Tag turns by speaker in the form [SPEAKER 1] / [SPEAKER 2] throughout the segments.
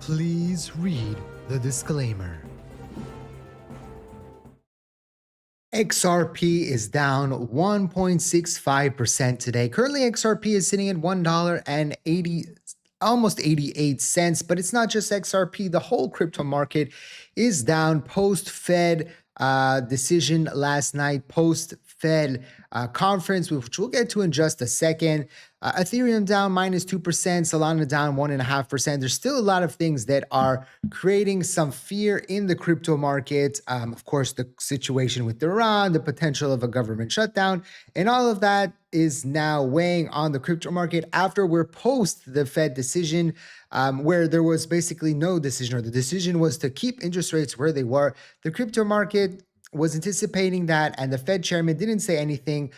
[SPEAKER 1] Please read the disclaimer. XRP is down 1.65% today. Currently, XRP is sitting at $1.80, almost 88 cents. But it's not just XRP. The whole crypto market is down post-Fed decision last night, post-Fed conference, which we'll get to in just a second. Ethereum down -2%, Solana down 1.5%. There's still a lot of things that are creating some fear in the crypto market. Of course, the situation with Iran, the potential of a government shutdown, and all of that is now weighing on the crypto market after we're post the Fed decision, where there was basically no decision, or the decision was to keep interest rates where they were. The crypto market was anticipating that, and the Fed chairman didn't say anything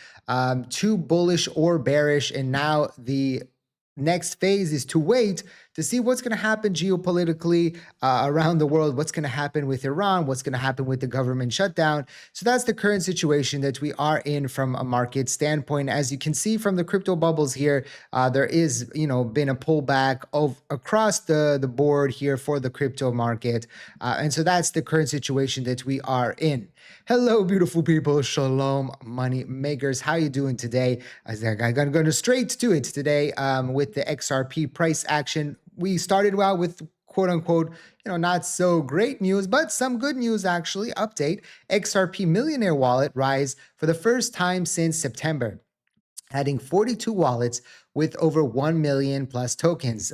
[SPEAKER 1] too bullish or bearish. And now the next phase is to wait to see what's going to happen geopolitically around the world, what's going to happen with Iran, what's going to happen with the government shutdown. So that's the current situation that we are in from a market standpoint. As you can see from the crypto bubbles here, there is, been a pullback across the board here for the crypto market. And so that's the current situation that we are in. Hello, beautiful people. Shalom, money makers. How you doing today? I'm going to go straight to it today with the XRP price action. We started out with quote unquote, not so great news, but some good news actually. Update: XRP Millionaire Wallet rise for the first time since September, adding 42 wallets with over 1 million plus tokens.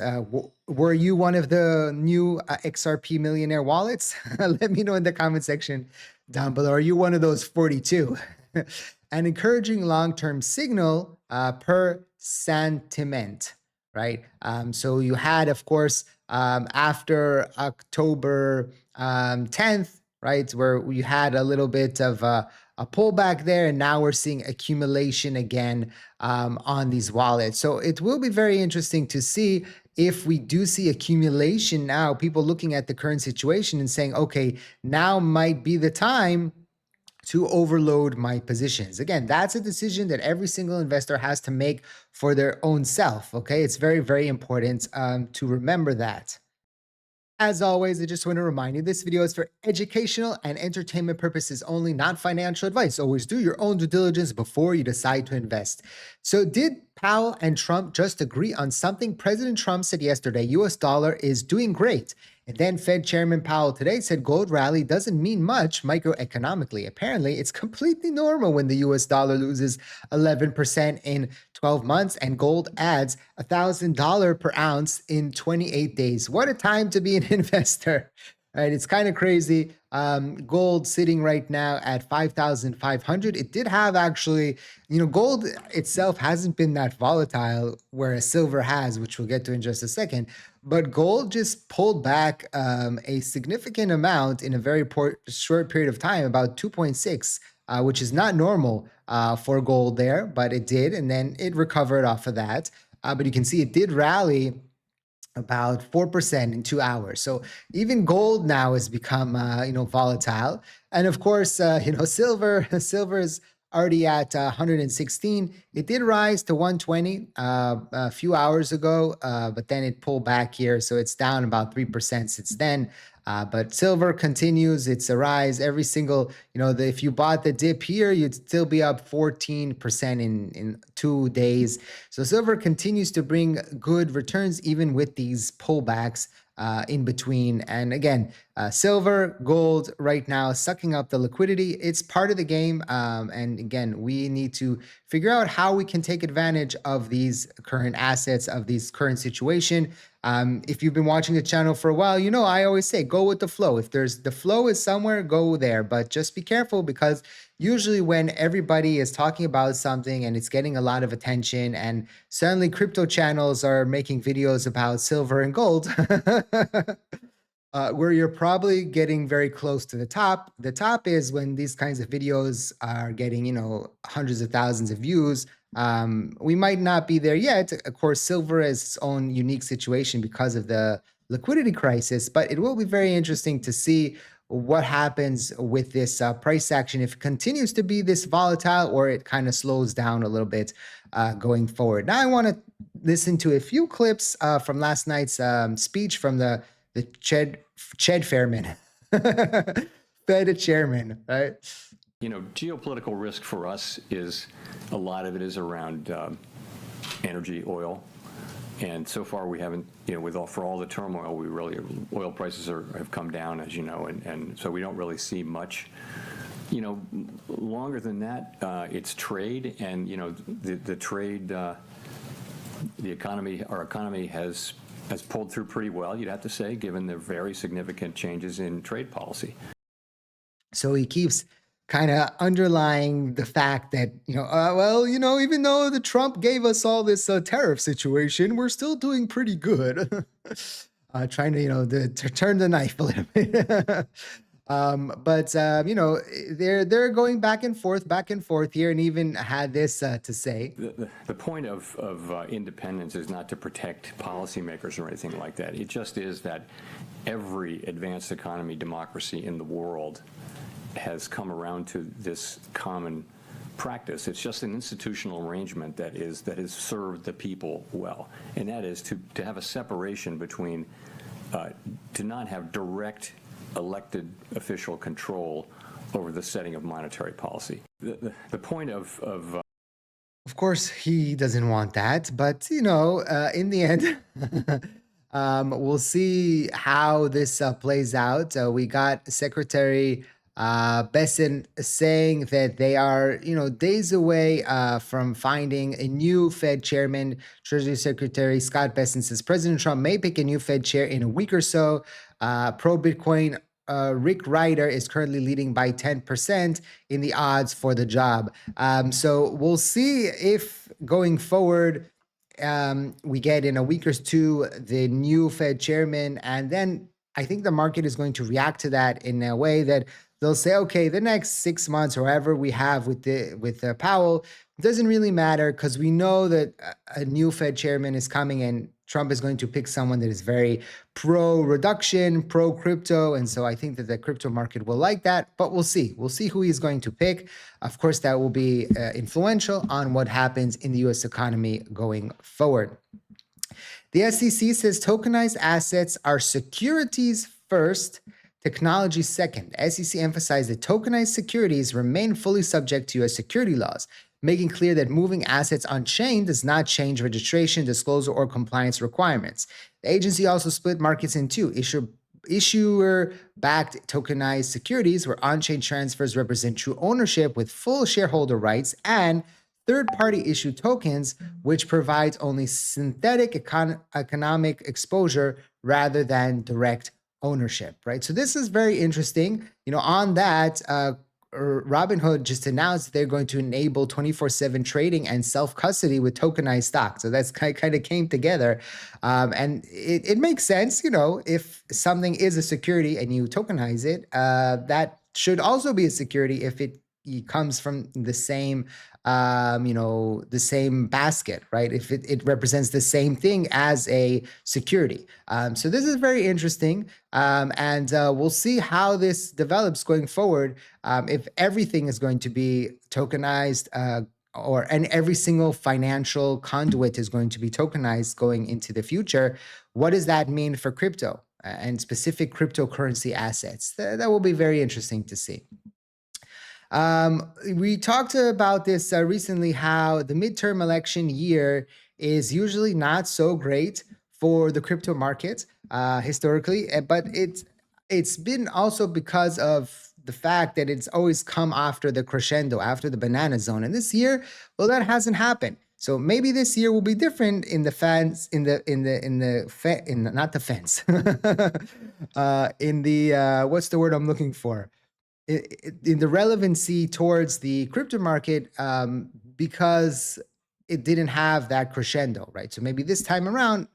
[SPEAKER 1] Were you one of the new XRP Millionaire wallets? Let me know in the comment section down below. Are you one of those 42? An encouraging long-term signal per sentiment, right? So you had, of course, after October 10th, right, where we had a little bit of a pullback there, and now we're seeing accumulation again on these wallets. So it will be very interesting to see if we do see accumulation now, people looking at the current situation and saying, okay, now might be the time to overload my positions. Again, that's a decision that every single investor has to make for their own self, okay? It's very, very important to remember that. As always, I just want to remind you, this video is for educational and entertainment purposes only, not financial advice. Always do your own due diligence before you decide to invest. So did Powell and Trump just agree on something? President Trump said yesterday, US dollar is doing great. And then Fed Chairman Powell today said gold rally doesn't mean much microeconomically. Apparently, it's completely normal when the US dollar loses 11% in 12 months and gold adds $1,000 per ounce in 28 days. What a time to be an investor, right? It's kind of crazy. Gold sitting right now at 5,500. It did have actually, gold itself hasn't been that volatile, whereas silver has, which we'll get to in just a second. But gold just pulled back a significant amount in a very short period of time, about 2.6, which is not normal for gold there, but it did, and then it recovered off of that. But you can see it did rally about 4% in 2 hours. So even gold now has become, volatile. And of course, silver is already at 116. It did rise to 120 a few hours ago, but then it pulled back here. So it's down about 3% since then. But silver continues its rise every single, if you bought the dip here, you'd still be up 14% in 2 days. So silver continues to bring good returns even with these pullbacks in between. And again, silver, gold right now sucking up the liquidity. It's part of the game. And again, we need to figure out how we can take advantage of these current assets, of this current situation. If you've been watching the channel for a while, I always say, go with the flow. If the flow is somewhere, go there, but just be careful, because usually when everybody is talking about something and it's getting a lot of attention, and suddenly crypto channels are making videos about silver and gold, where you're probably getting very close to the top. The top is when these kinds of videos are getting, hundreds of thousands of views. We might not be there yet. Of course, silver has its own unique situation because of the liquidity crisis, but it will be very interesting to see what happens with this price action, if it continues to be this volatile or it kind of slows down a little bit going forward. Now I want to listen to a few clips from last night's speech from the the Ched Fairman, Fed chairman, right?
[SPEAKER 2] Geopolitical risk for us is a lot of it is around energy, oil. And so far we haven't, for all the turmoil, oil prices have come down, as you know, and so we don't really see much. Longer than that, it's trade, and the trade, the economy, our economy has pulled through pretty well, you'd have to say, given the very significant changes in trade policy.
[SPEAKER 1] So he keeps kind of underlying the fact that, even though the Trump gave us all this tariff situation, we're still doing pretty good. Trying to, to turn the knife a little bit. They're going back and forth here, and even had this to say.
[SPEAKER 2] The point of independence is not to protect policymakers or anything like that. It just is that every advanced economy democracy in the world has come around to this common practice. It's just an institutional arrangement that has served the people well, and that is to have a separation between, to not have direct elected official control over the setting of monetary policy. The point of
[SPEAKER 1] course, he doesn't want that, but in the end, we'll see how this plays out. We got Secretary Bessent saying that they are, days away from finding a new Fed chairman. Treasury Secretary Scott Bessent says President Trump may pick a new Fed chair in a week or so. Pro-Bitcoin Rick Ryder is currently leading by 10% in the odds for the job. So we'll see if going forward we get in a week or two the new Fed chairman, and then I think the market is going to react to that in a way that they'll say, okay, the next 6 months or whatever we have with Powell doesn't really matter, because we know that a new Fed chairman is coming, and Trump is going to pick someone that is very pro-reduction, pro-crypto, and so I think that the crypto market will like that, but we'll see. We'll see who he's going to pick. Of course, that will be influential on what happens in the U.S. economy going forward. The SEC says tokenized assets are securities first, technology second. SEC emphasized that tokenized securities remain fully subject to U.S. security laws, making clear that moving assets on-chain does not change registration, disclosure, or compliance requirements. The agency also split markets in two: issuer-backed tokenized securities, where on-chain transfers represent true ownership with full shareholder rights, and third-party issued tokens, which provides only synthetic economic exposure rather than direct ownership, right? So this is very interesting. On that, Robinhood just announced that they're going to enable 24/7 trading and self-custody with tokenized stock. So that's kind of came together. And it makes sense, if something is a security and you tokenize it, that should also be a security if it comes from the same the same basket, right? If it represents the same thing as a security. So this is very interesting. And we'll see how this develops going forward. If everything is going to be tokenized, and every single financial conduit is going to be tokenized going into the future, what does that mean for crypto and specific cryptocurrency assets? That will be very interesting to see. We talked about this recently, how the midterm election year is usually not so great for the crypto market historically, but it's been also because of the fact that it's always come after the crescendo, after the banana zone. And this year, well, that hasn't happened. So maybe this year will be different in the fence, not the fence, in the what's the word I'm looking for? In the relevancy towards the crypto market, because it didn't have that crescendo, right? So maybe this time around,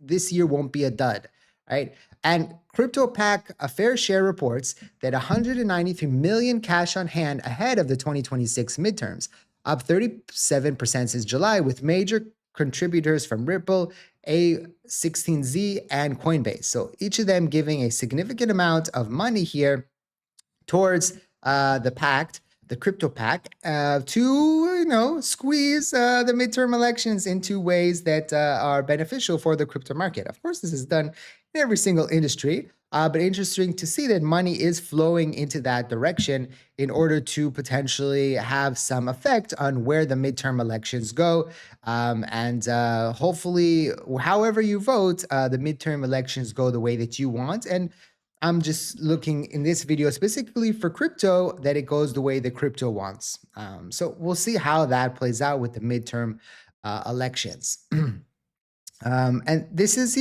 [SPEAKER 1] this year won't be a dud, right? And CryptoPack, a fair share, reports that 193 million cash on hand ahead of the 2026 midterms, up 37% since July, with major contributors from Ripple, A16Z, and Coinbase. So each of them giving a significant amount of money here towards the crypto pack, to squeeze the midterm elections into ways that are beneficial for the crypto market. Of course, this is done in every single industry. But interesting to see that money is flowing into that direction in order to potentially have some effect on where the midterm elections go. And hopefully, however you vote, the midterm elections go the way that you want. And I'm just looking in this video specifically for crypto that it goes the way the crypto wants. So we'll see how that plays out with the midterm elections. And this is,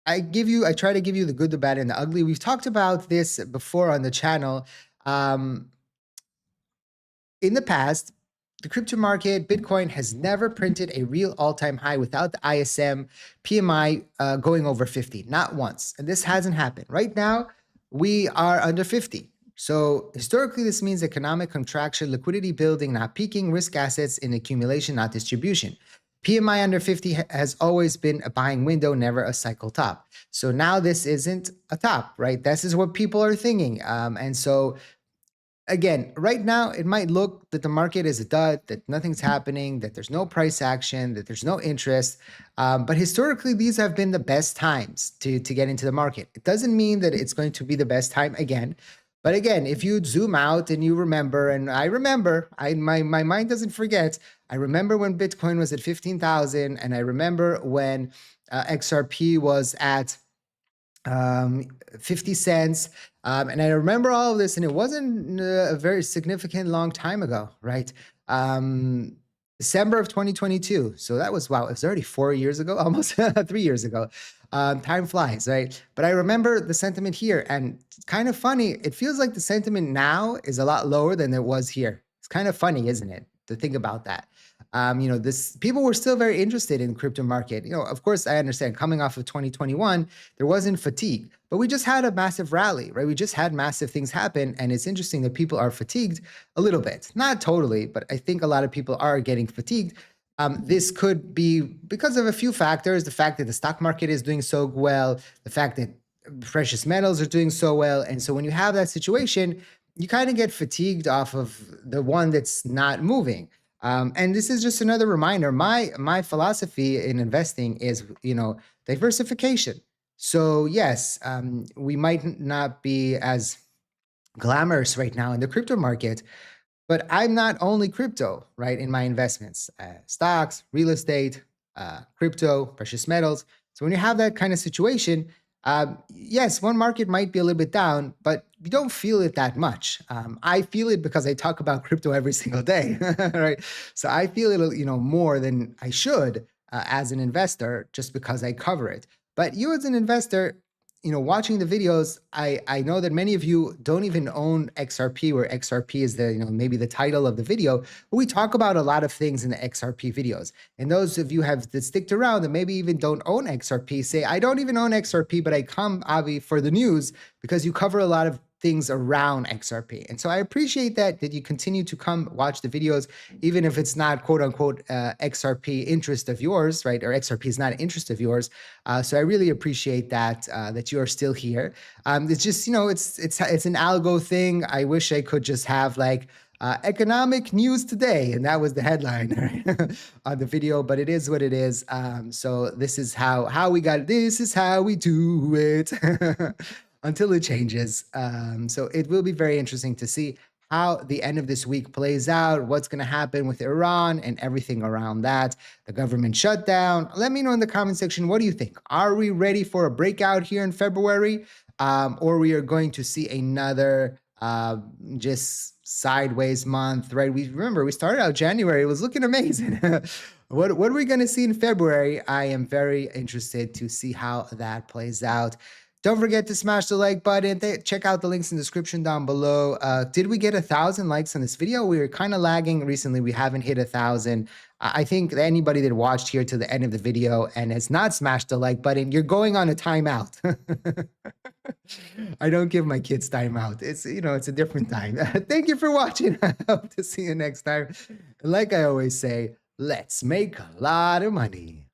[SPEAKER 1] I try to give you the good, the bad, and the ugly. We've talked about this before on the channel. Um, in the past, the crypto market, Bitcoin has never printed a real all-time high without the ISM PMI going over 50, not once. And this hasn't happened. Right now, we are under 50. So historically, this means economic contraction, liquidity building, not peaking, risk assets in accumulation, not distribution. PMI under 50 has always been a buying window, never a cycle top. So now this isn't a top, right? This is what people are thinking. And so again, right now, it might look that the market is a dud, that nothing's happening, that there's no price action, that there's no interest. But historically, these have been the best times to get into the market. It doesn't mean that it's going to be the best time again. But again, if you zoom out and you remember, and I remember, my mind doesn't forget. I remember when Bitcoin was at 15,000, and I remember when XRP was at 50 cents. And I remember all of this, and it wasn't a very significant long time ago, right? December of 2022. So that was, wow, it was already 4 years ago, almost 3 years ago. Time flies, right? But I remember the sentiment here, and it's kind of funny. It feels like the sentiment now is a lot lower than it was here. It's kind of funny, isn't it, to think about that? People were still very interested in crypto market. Of course, I understand coming off of 2021, there wasn't fatigue, but we just had a massive rally, right? We just had massive things happen. And it's interesting that people are fatigued a little bit, not totally, but I think a lot of people are getting fatigued. This could be because of a few factors: the fact that the stock market is doing so well, the fact that precious metals are doing so well. And so when you have that situation, you kind of get fatigued off of the one that's not moving. And this is just another reminder. My philosophy in investing is, diversification. So yes, we might not be as glamorous right now in the crypto market, but I'm not only crypto, right, in my investments, stocks, real estate, crypto, precious metals. So when you have that kind of situation, yes, one market might be a little bit down, but you don't feel it that much. I feel it because I talk about crypto every single day, right? So I feel it, more than I should as an investor, just because I cover it. But you as an investor, watching the videos, I know that many of you don't even own XRP, where XRP is the, maybe the title of the video, but we talk about a lot of things in the XRP videos. And those of you that sticked around and maybe even don't own XRP say, I don't even own XRP, but I come, Avi, for the news because you cover a lot of things around XRP. And so I appreciate that you continue to come watch the videos, even if it's not quote unquote XRP interest of yours, right? Or XRP is not an interest of yours. So I really appreciate that you are still here. It's just, it's an algo thing. I wish I could just have like economic news today, and that was the headline right? on the video, but it is what it is. So this is how we got, this is how we do it. Until it changes. So it will be very interesting to see how the end of this week plays out, what's going to happen with Iran and everything around that, the government shutdown. Let me know in the comment section, what do you think? Are we ready for a breakout here in February? Or we are going to see another just sideways month, right? We started out January, it was looking amazing. What are we going to see in February? I am very interested to see how that plays out. Don't forget to smash the like button. Check out the links in the description down below. Did we get 1,000 likes on this video? We were kind of lagging recently. We haven't hit 1,000. I think that anybody that watched here to the end of the video and has not smashed the like button, you're going on a timeout. I don't give my kids timeout. It's a different time. Thank you for watching. I hope to see you next time. Like I always say, let's make a lot of money.